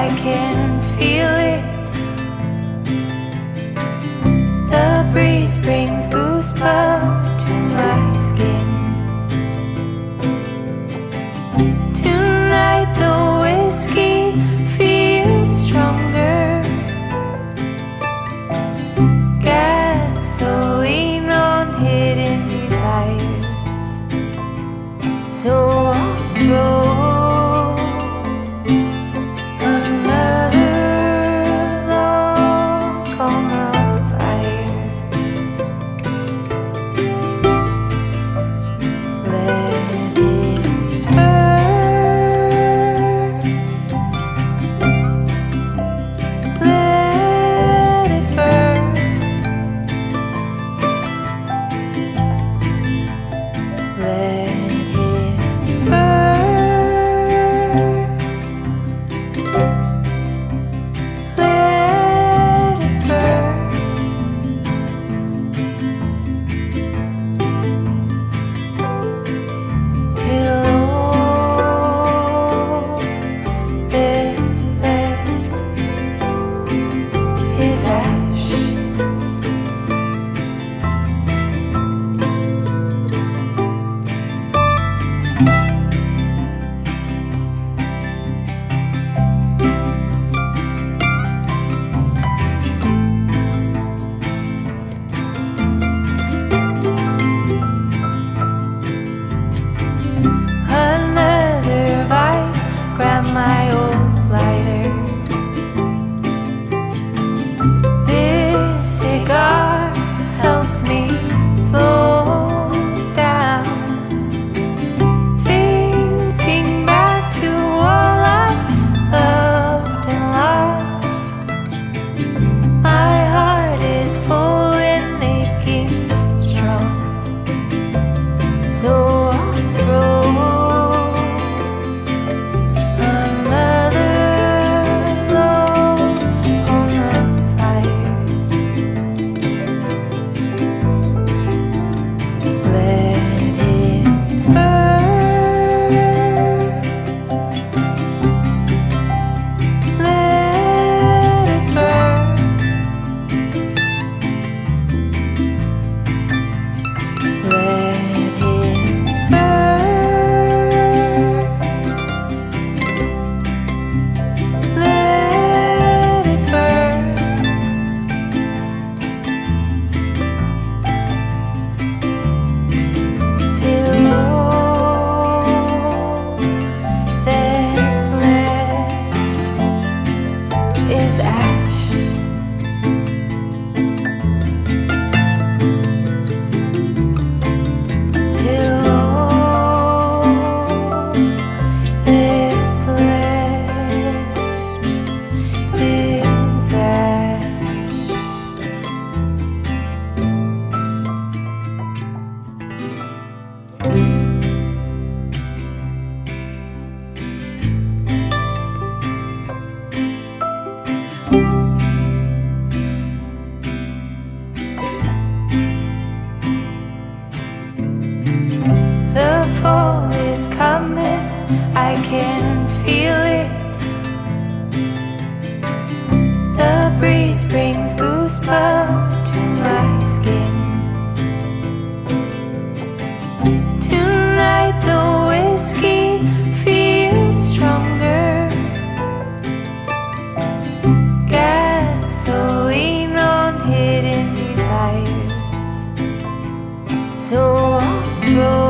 I can feel it. The breeze brings goosebumps to my skin. Tonight the whiskey feels stronger. Gasoline on hidden desires. So I'll throw my old lighter. This cigar helps me slow down, thinking back to all I've loved and lost. My heart is full and aching strong, so I'll throw is ash. Till all that's left is ash. The fall is coming, I can feel it. The breeze brings goosebumps to my skin. Tonight the whiskey feels stronger. Gasoline on hidden desires. So I'll throw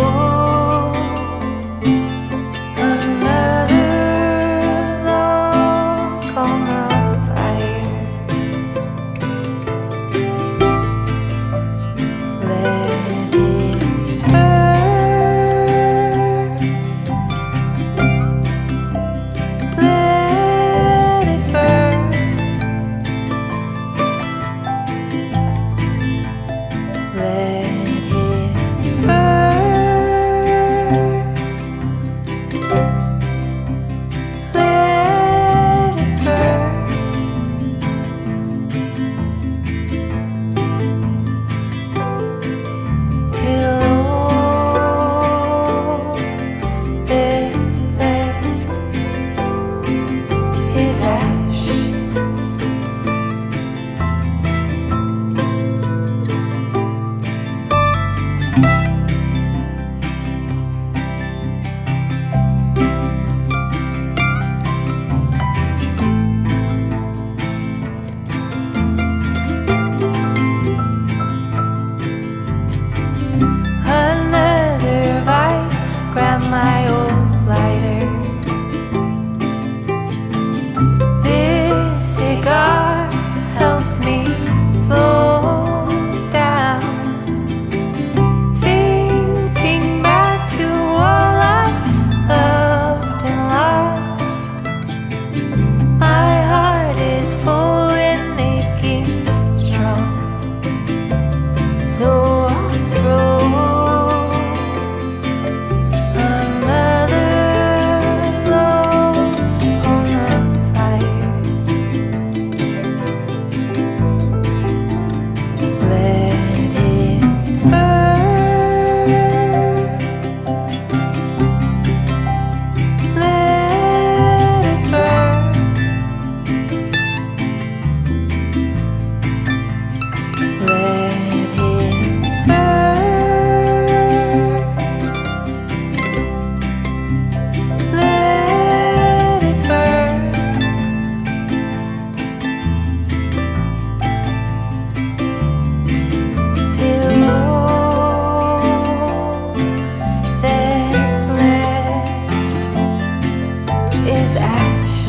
is ash.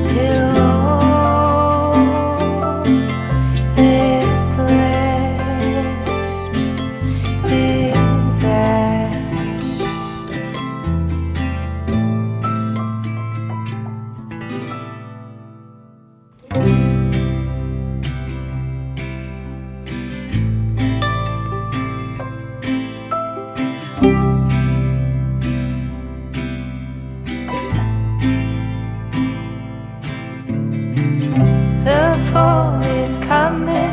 Till all that's left is ash. The fall is coming,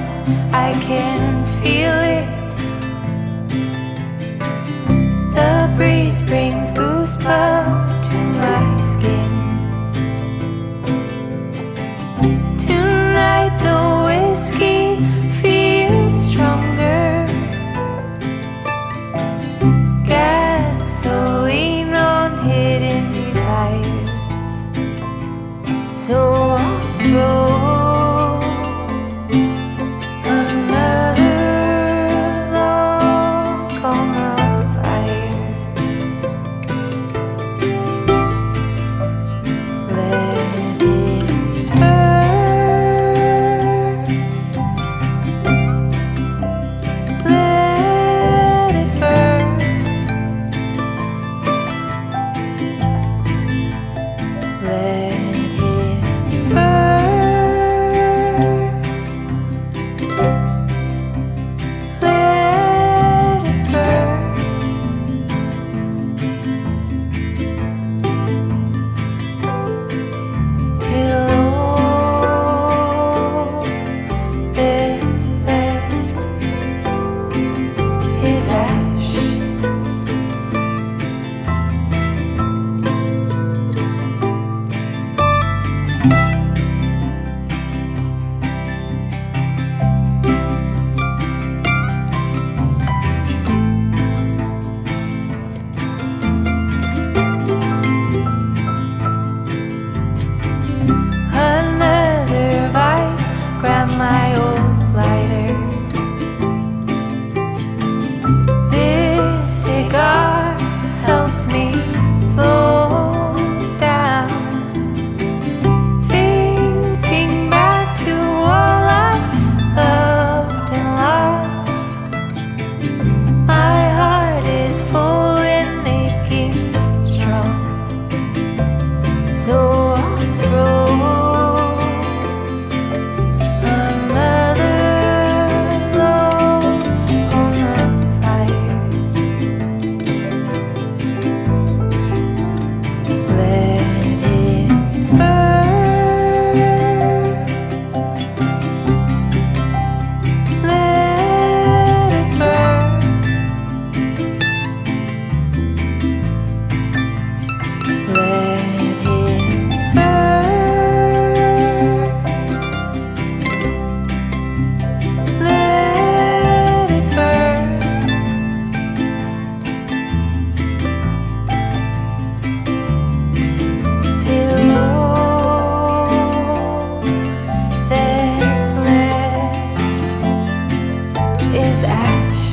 I can feel it. The breeze brings goosebumps to my skin. Tonight the whiskey feels stronger. Gasoline on hidden desires. So I'll throw another log on the fire. Let it burn. Let it burn. Let it burn. Let it burn. Till all that's left is ash. Another vice, grab my old lighter. This cigar helps me slow down. Thinking back to all I loved and lost. My heart is full and aching strong. So I'll throw another log on the fire. Let it burn. Let it burn. Let it burn. Let it burn. Till all that's left is ash.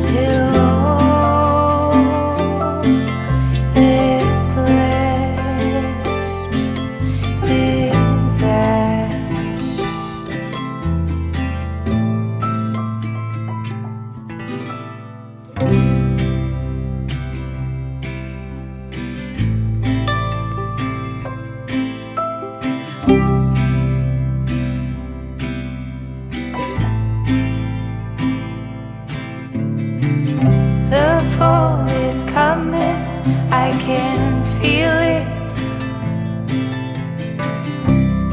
Till all that's left is ash. The fall is coming, I can feel it.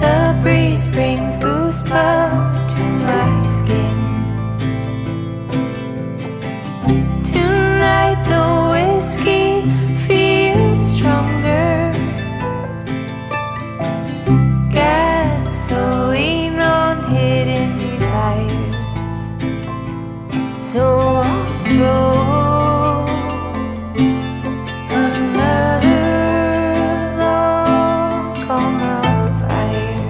The breeze brings goosebumps to my skin. Tonight the whiskey feels stronger. Gasoline on hidden desires. So I'll throw another log on the fire.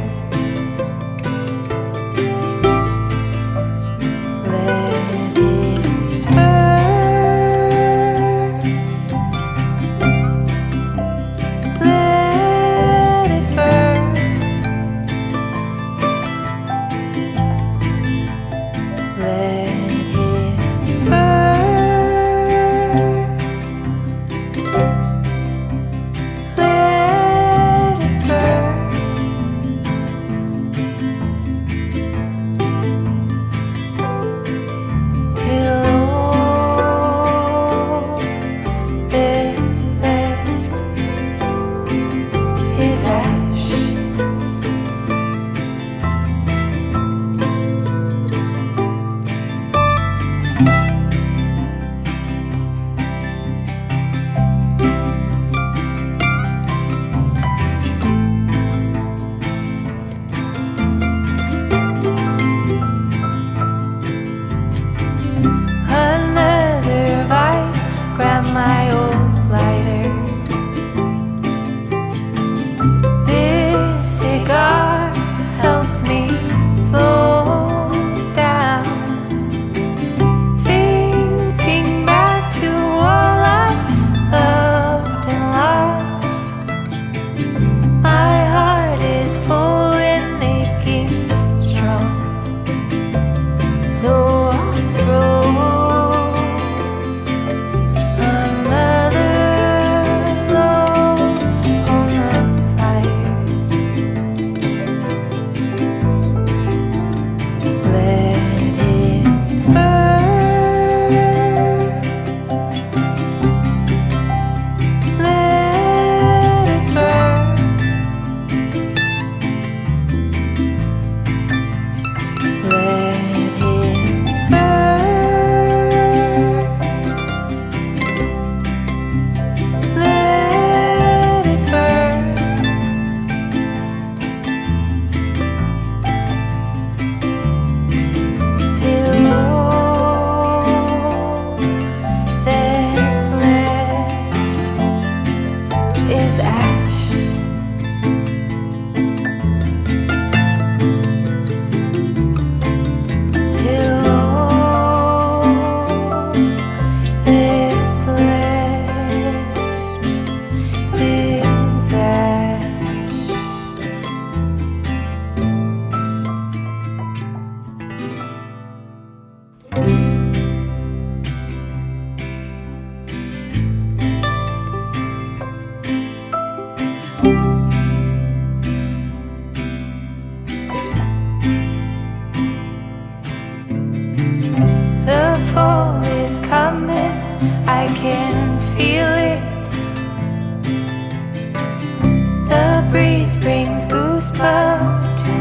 close to